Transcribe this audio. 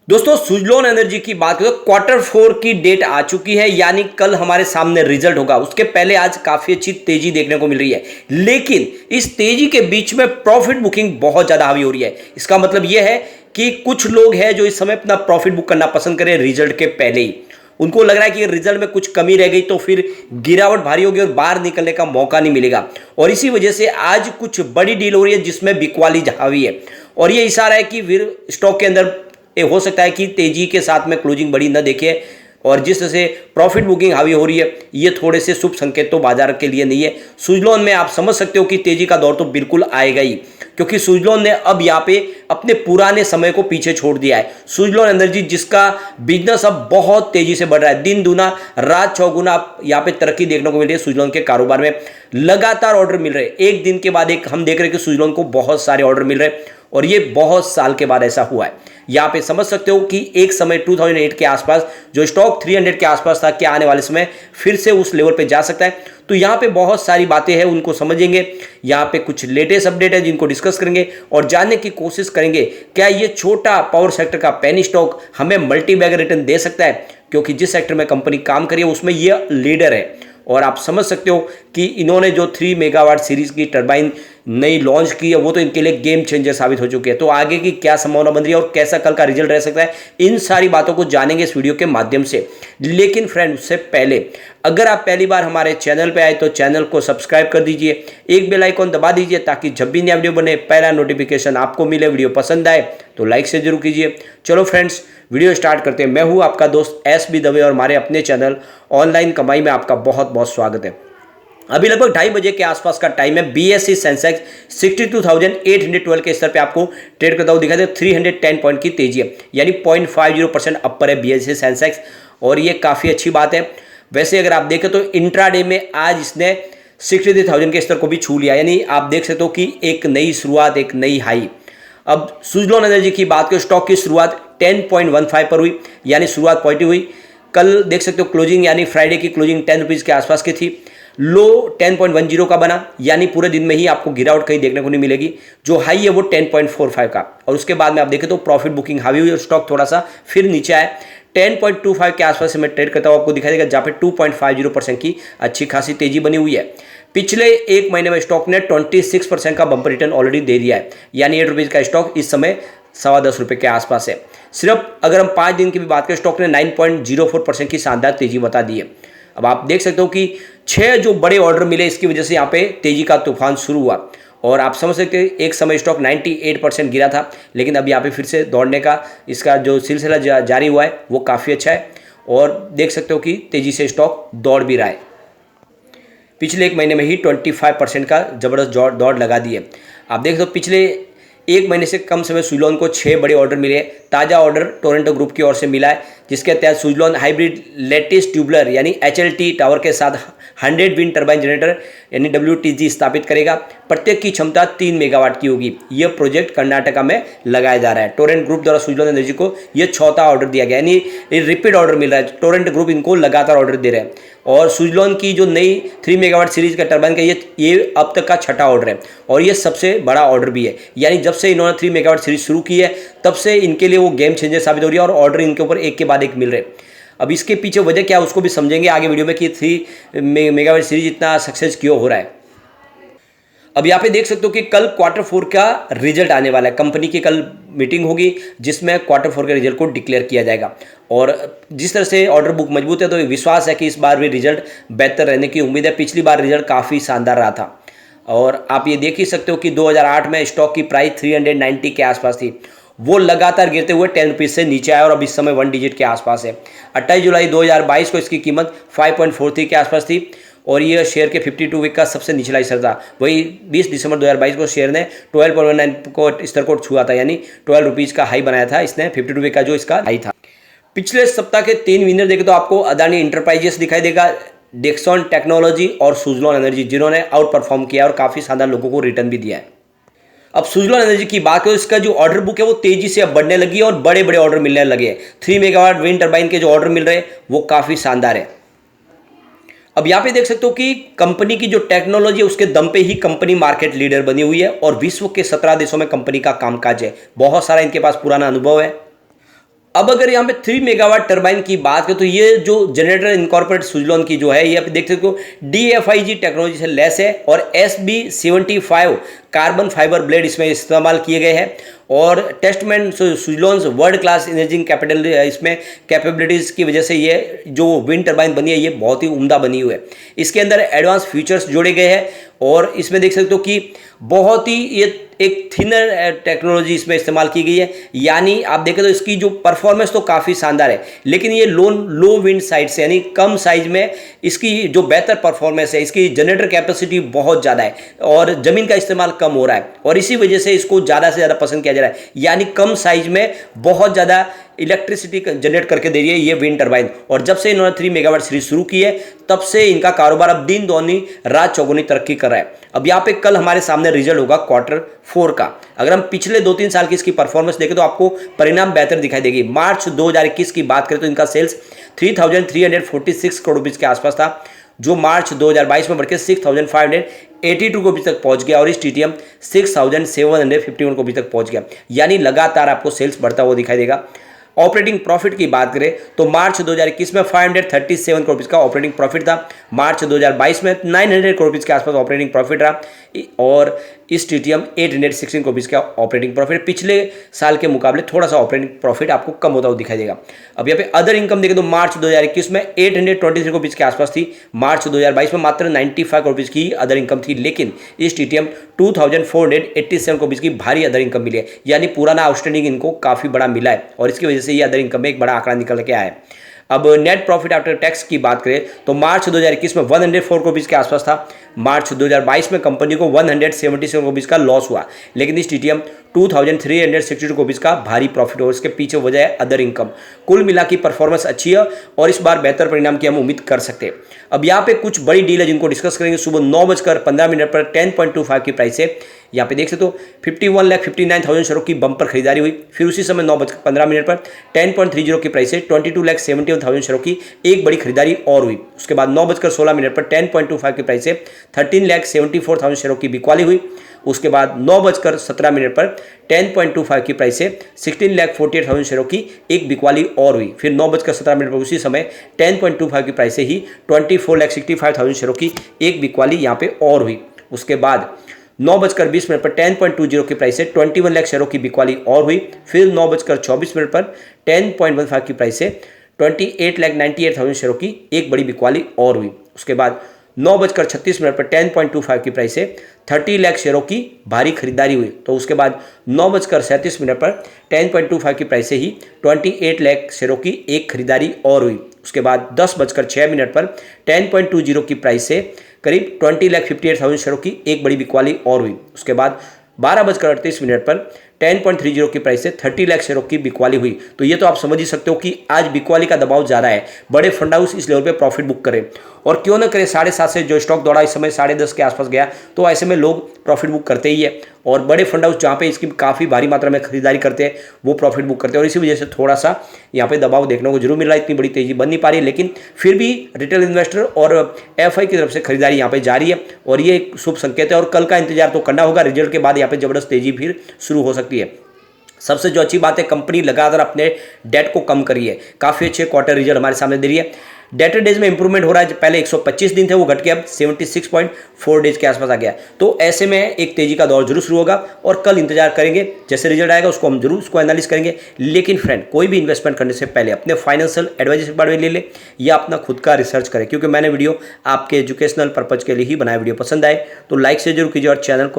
दोस्तों सुजलॉन एनर्जी की बात करें तो क्वार्टर फोर की डेट आ चुकी है, यानी कल हमारे सामने रिजल्ट होगा। उसके पहले आज काफी अच्छी तेजी देखने को मिल रही है, लेकिन इस तेजी के बीच में प्रॉफिट बुकिंग बहुत ज्यादा हावी हो रही है। इसका मतलब यह है कि कुछ लोग हैं जो इस समय अपना प्रॉफिट बुक करना पसंद करें रिजल्ट के पहले ही। उनको लग रहा है कि रिजल्ट में कुछ कमी रह गई तो फिर गिरावट भारी होगी और बाहर निकलने का मौका नहीं मिलेगा। और इसी वजह से आज कुछ बड़ी डील हो रही है जिसमें बिकवाली हावी है, और ये इशारा है कि फिर स्टॉक के अंदर ये हो सकता है कि तेजी के साथ में क्लोजिंग बड़ी न देखे, और जिस तरह से प्रॉफिट बुकिंग हावी हो रही है ये थोड़े से शुभ संकेत तो बाजार के लिए नहीं है। सुजलॉन में आप समझ सकते हो कि तेजी का दौर तो बिल्कुल आएगा ही, क्योंकि सुजलॉन ने अब यहाँ पे अपने पुराने समय को पीछे छोड़ दिया है। सुजलॉन एनर्जी जिसका बिजनेस अब बहुत तेजी से बढ़ रहा है, दिन दूना रात चौगुना आप यहाँ पे तरक्की देखने को मिल रही है। सुजलॉन के कारोबार में लगातार ऑर्डर मिल रहे हैं, एक दिन के बाद एक हम देख रहे हैं कि सुजलॉन को बहुत सारे ऑर्डर मिल रहे हैं, और ये बहुत साल के बाद ऐसा हुआ है। यहाँ पे समझ सकते हो कि एक समय 2008 के आसपास जो स्टॉक 300 के आसपास था, क्या आने वाले समय फिर से उस लेवल पे जा सकता है। तो यहाँ पे बहुत सारी बातें हैं, उनको समझेंगे। यहाँ पे कुछ लेटेस्ट अपडेट है जिनको डिस्कस करेंगे और जानने की कोशिश करेंगे क्या ये छोटा पावर सेक्टर का पेनी स्टॉक हमें मल्टी बैगर रिटर्न दे सकता है, क्योंकि जिस सेक्टर में कंपनी काम करी है उसमें ये लीडर है। और आप समझ सकते हो कि इन्होंने जो 3 मेगावाट सीरीज की टरबाइन नई लॉन्च की है वो तो इनके लिए गेम चेंजर साबित हो चुकी है। तो आगे की क्या संभावना बन रही है और कैसा कल का रिजल्ट रह सकता है, इन सारी बातों को जानेंगे इस वीडियो के माध्यम से। लेकिन फ्रेंड उससे पहले अगर आप पहली बार हमारे चैनल पे आए तो चैनल को सब्सक्राइब कर दीजिए, एक बेल आइकॉन दबा दीजिए ताकि जब भी नया वीडियो बने पहला नोटिफिकेशन आपको मिले। वीडियो पसंद आए तो लाइक से जरूर कीजिए। चलो फ्रेंड्स वीडियो स्टार्ट करते हैं। मैं हूं आपका दोस्त एस बी दवे और हमारे अपने चैनल ऑनलाइन कमाई में आपका बहुत बहुत स्वागत है। अभी लगभग 2:30 बजे के आसपास का टाइम है। बीएसई सेंसेक्स 62,812 के स्तर पे आपको ट्रेड करता हुआ दिखाई दे। 310 पॉइंट की तेजी है, यानी 0.50% अपर है बीएसई सेंसेक्स, और ये काफ़ी अच्छी बात है। वैसे अगर आप देखें तो इंट्राडे में आज इसने 63,000 के स्तर को भी छू लिया, यानी आप देख सकते हो कि एक नई शुरुआत, एक नई हाई। अब सुजलॉन एनर्जी की बात करें, स्टॉक की शुरुआत 10.15 पर हुई, यानी शुरुआत पॉजिटिव हुई। कल देख सकते हो क्लोजिंग, यानी फ्राइडे की क्लोजिंग 10 रुपीज़ के आसपास की थी। लो 10.10 का बना, यानी पूरे दिन में ही आपको गिरावट कहीं देखने को नहीं मिलेगी। जो हाई है वो 10.45 का, और उसके बाद में आप देखें तो प्रॉफिट बुकिंग हावी हुई और स्टॉक थोड़ा सा फिर नीचे आया। 10.25 के आसपास से मैं ट्रेड करता हूँ, आपको दिखाई देगा, जहाँ पे 2.50% की अच्छी खासी तेजी बनी हुई है। पिछले एक महीने में स्टॉक ने 26% का बंपर रिटर्न ऑलरेडी दे दिया है, यानी 8 रुपीज़ का स्टॉक इस समय 10.25 रुपये के आसपास है। सिर्फ अगर हम 5 दिन की भी बात करें, स्टॉक ने 9.04% की शानदार तेजी बता दी है। अब आप देख सकते हो कि 6 जो बड़े ऑर्डर मिले, इसकी वजह से यहाँ पे तेजी का तूफान शुरू हुआ, और आप समझ सकते हैं एक समय स्टॉक 98% गिरा था, लेकिन अब यहाँ पे फिर से दौड़ने का इसका जो सिलसिला जारी हुआ है वो काफ़ी अच्छा है, और देख सकते हो कि तेजी से स्टॉक दौड़ भी रहा है। पिछले एक महीने में ही 25% का जबरदस्त दौड़ लगा दी है। आप देख सकते हो पिछले एक महीने से कम समय सुजलॉन को 6 बड़े ऑर्डर मिले। ताज़ा ऑर्डर टोरंटो ग्रुप की ओर से मिला है, जिसके तहत सुजलॉन हाइब्रिड लेटिस ट्यूबुलर यानी HLT टावर के साथ 100 विंड टर्बाइन जनरेटर यानी WTG स्थापित करेगा। प्रत्येक की क्षमता 3 मेगावाट की होगी। यह प्रोजेक्ट कर्नाटका में लगाया जा रहा है। टोरेंट ग्रुप द्वारा सुजलॉन एनर्जी को यह चौथा ऑर्डर दिया गया, यानी रिपीट ऑर्डर मिल रहा है। टोरेंट ग्रुप इनको लगातार ऑर्डर दे रहे हैं, और सुजलॉन की जो नई 3 मेगावाट सीरीज का टर्बाइन का ये अब तक का छठा ऑर्डर है, और ये सबसे बड़ा ऑर्डर भी है। यानी जब से इन्होंने 3 मेगावाट सीरीज शुरू की है तब से इनके लिए वो गेम चेंजर साबित हो रही है, और ऑर्डर इनके ऊपर एक के बाद एक मिल रहे हैं। अब इसके पीछे वजह क्या है उसको भी समझेंगे आगे वीडियो में कि 3 मेगावाट सीरीज इतना सक्सेस क्यों हो रहा है। अब यहाँ पे देख सकते हो कि कल क्वार्टर 4 का रिजल्ट आने वाला है। कंपनी की कल मीटिंग होगी जिसमें क्वार्टर 4 के रिजल्ट को डिक्लेयर किया जाएगा, और जिस तरह से ऑर्डर बुक मजबूत है तो विश्वास है कि इस बार भी रिजल्ट बेहतर रहने की उम्मीद है। पिछली बार रिजल्ट काफ़ी शानदार रहा था, और आप ये देख ही सकते हो कि 2008 में स्टॉक की प्राइस 390 के आसपास थी, वो लगातार गिरते हुए 10 रुपीज़ से नीचे आया और अब इस समय 1 डिजिट के आसपास है। 28 जुलाई 2022 को इसकी कीमत 5.43 के आसपास थी, और ये शेयर के 52 वीक का सबसे निचला स्तर था। वही 20 दिसंबर 2022 को शेयर ने 12.19 को स्तर को छुआ था, यानी 12 रुपीज़ का हाई बनाया था इसने, 52 वीक का जो इसका हाई था। पिछले सप्ताह के 3 विनर देखे तो आपको अदानी इंटरप्राइजेस दिखाई देगा, डेक्सॉन टेक्नोलॉजी और सुजलॉन एनर्जी, जिन्होंने आउट परफॉर्म किया और काफ़ी शानदार लोगों को रिटर्न भी दिया है। अब सुजलॉन एनर्जी की बात करें, इसका जो ऑर्डर बुक है वो तेजी से अब बढ़ने लगी है और बड़े बड़े ऑर्डर मिलने लगे हैं। 3 मेगावाट विंड टर्बाइन के जो ऑर्डर मिल रहे हैं वो काफ़ी शानदार है। अब यहाँ पे देख सकते हो कि कंपनी की जो टेक्नोलॉजी है उसके दम पे ही कंपनी मार्केट लीडर बनी हुई है, और विश्व के 17 देशों में कंपनी का कामकाज है। बहुत सारा इनके पास पुराना अनुभव है, अब अगर यहाँ पे 3 मेगावाट टरबाइन की बात करें तो ये जो जनरेटर इनकॉर्पोरेट सुजलॉन की जो है ये आप देख सकते हो DFIG टेक्नोलॉजी से लेस है और SB75 कार्बन फाइबर ब्लेड इसमें इस्तेमाल किए गए हैं और टेस्टमैन सुजलॉन्स वर्ल्ड क्लास इंजीनियरिंग कैपिटल इसमें कैपेबिलिटीज़ की वजह से ये जो विंड टरबाइन बनी है ये बहुत ही उम्दा बनी हुई है। इसके अंदर एडवांस फीचर्स जोड़े गए हैं और इसमें देख सकते हो कि बहुत ही ये एक थिनर टेक्नोलॉजी इसमें इस्तेमाल की गई है, यानी आप देखें तो इसकी जो परफॉर्मेंस तो काफ़ी शानदार है, लेकिन ये लो विंड साइड से यानी कम साइज में इसकी जो बेहतर परफॉर्मेंस है, इसकी जनरेटर कैपेसिटी बहुत ज़्यादा है और ज़मीन का इस्तेमाल कम हो रहा है और इसी वजह से इसको ज़्यादा से ज़्यादा पसंद किया जा रहा है, यानी कम साइज में बहुत ज़्यादा इलेक्ट्रिसिटी जनरेट करके दे रही है ये विंड टरबाइन। और जब से इन्होंने 3 मेगावाट सीरीज शुरू की है तब से इनका कारोबार अब दिन दोगुनी रात चौगुनी तरक्की कर रहा है। अब यहाँ पे कल हमारे सामने रिजल्ट होगा Q4 का। अगर हम पिछले 2-3 साल की इसकी परफॉर्मेंस देखें तो आपको परिणाम बेहतर दिखाई देगी। मार्च 2021 की बात करें तो इनका सेल्स 3,346 करोड़ रुपीज के आसपास था, जो मार्च 2022 में बढ़कर 6,582 करोड़ रुपये तक पहुंच गया और इस TTM 6,751 करोड़ रुपये तक पहुंच गया, यानी लगातार आपको सेल्स बढ़ता हुआ दिखाई देगा। ऑपरेटिंग प्रॉफिट की बात करें तो मार्च 2021 में 537 करोड़ रुपये का ऑपरेटिंग प्रॉफिट था, मार्च 2022 में 900 करोड़ रुपये के आसपास ऑपरेटिंग प्रॉफिट रहा और इस TTM 816 करोड़ रुपये का ऑपरेटिंग प्रॉफिट। पिछले साल के मुकाबले थोड़ा सा ऑपरेटिंग प्रॉफिट आपको कम होता हुआ दिखाई देगा। अब यहाँ पे अदर इनकम देखें तो मार्च 2021 में 823 करोड़ रुपये के आसपास थी, मार्च 2022 में मात्र 95 करोड़ रुपये की अदर इनकम थी, लेकिन इस TTM 2487 करोड़ रुपये की भारी अदर इनकम मिली है, यानी पुराना आउटस्टैंडिंग इनको काफ़ी बड़ा मिला है और इसकी वजह से ये अदर इनकम में एक बड़ा आंकड़ा निकल के आया है। अब नेट प्रॉफिट आफ्टर टैक्स की बात करें तो मार्च 2021 में 104 करोड़ रुपये के आसपास था, मार्च 2022 में कंपनी को 177 करोड़ रुपये का लॉस हुआ, लेकिन इस TTM 2,362 करोड़ रुपये का भारी प्रॉफिट और इसके पीछे वजह है अदर इनकम। कुल मिला की परफॉर्मेंस अच्छी है और इस बार बेहतर परिणाम की हम उम्मीद कर सकते हैं। अब यहाँ पे कुछ बड़ी डील है जिनको डिस्कस करेंगे। सुबह 9:15 पर 10.25 की प्राइस से यहाँ पे देख सकते हो 51,59,000 शेयरों की बम्पर खरीदारी हुई। फिर उसी समय 9:15 पर 10.30 की प्राइस से 22,71,000 शेयरों की एक बड़ी खरीदारी और हुई। उसके बाद 9:16 पर 10.25 की प्राइस से 13,74,000 शेयरों की बिकवाली हुई। उसके बाद 9:17 पर 10.25 की प्राइस से 16,48,000 शेयरों की एक बिकवाली और हुई। फिर 9:17 पर उसी समय 10.25 की प्राइस से ही 24,65,000 शेयरों की एक बिकवाली यहाँ पे और हुई। उसके बाद 9:20 पर 10.20 की प्राइस से 21 लाख शेयरों की बिकवाली और हुई। फिर 9:24 पर 10.15 की प्राइस से 28,98,000 शेयरों की एक बड़ी बिकवाली और हुई। उसके बाद 9:36 पर 10.25 की प्राइस से 30 लाख शेयरों की भारी खरीदारी हुई। तो उसके बाद 9:37 पर 10.25 की प्राइस से ही 28 लाख शेयरों की एक खरीदारी और हुई। उसके बाद 10:06 पर 10.20 की प्राइस से करीब 20,58,000 शेयरों की एक बड़ी बिकवाली और हुई। उसके बाद 12:38 पर 10.30 की प्राइस से 30 लाख शेयरों की बिकवाली हुई। तो ये तो आप समझ ही सकते हो कि आज बिकवाली का दबाव ज़्यादा है, बड़े फंड हाउस इस लेवल पे प्रॉफिट बुक करें और क्यों ना करें। 7.5 से जो स्टॉक दौड़ा इस समय 10.5 के आसपास गया, तो ऐसे में लोग प्रॉफिट बुक करते ही है और बड़े फंड हाउस जहाँ पे इसकी काफ़ी भारी मात्रा में खरीदारी करते हैं वो प्रॉफिट बुक करते हैं और इसी वजह से थोड़ा सा यहाँ पे दबाव देखने को जरूर मिल रहा है। इतनी बड़ी तेजी बन नहीं पा रही है, लेकिन फिर भी रिटेल इन्वेस्टर और FI की तरफ से खरीदारी यहाँ पे जारी है और ये एक शुभ संकेत है और कल का इंतजार तो करना होगा। रिजल्ट के बाद यहाँ पे जबरदस्त तेजी फिर शुरू हो सकती है। सबसे जो अच्छी बात है, कंपनी लगातार अपने डेट को कम करी है, काफ़ी अच्छे क्वार्टर रिजल्ट हमारे सामने दे रही है। डेटर डेज में इंप्रूवमेंट हो रहा है, पहले 125 दिन थे वो घट के अब 76.4 डेज के आसपास आ गया। तो ऐसे में एक तेजी का दौर जरूर शुरू होगा और कल इंतजार करेंगे, जैसे रिजल्ट आएगा उसको हम जरूर उसको एनालिस करेंगे। लेकिन फ्रेंड, कोई भी इन्वेस्टमेंट करने से पहले अपने फाइनेंशियल एडवाइजर के बारे में ले ले या अपना खुद का रिसर्च करें, क्योंकि मैंने वीडियो आपके एजुकेशनल पर्पज के लिए ही बनाया। वीडियो पसंद आए तो लाइक से जरूर कीजिए और चैनल को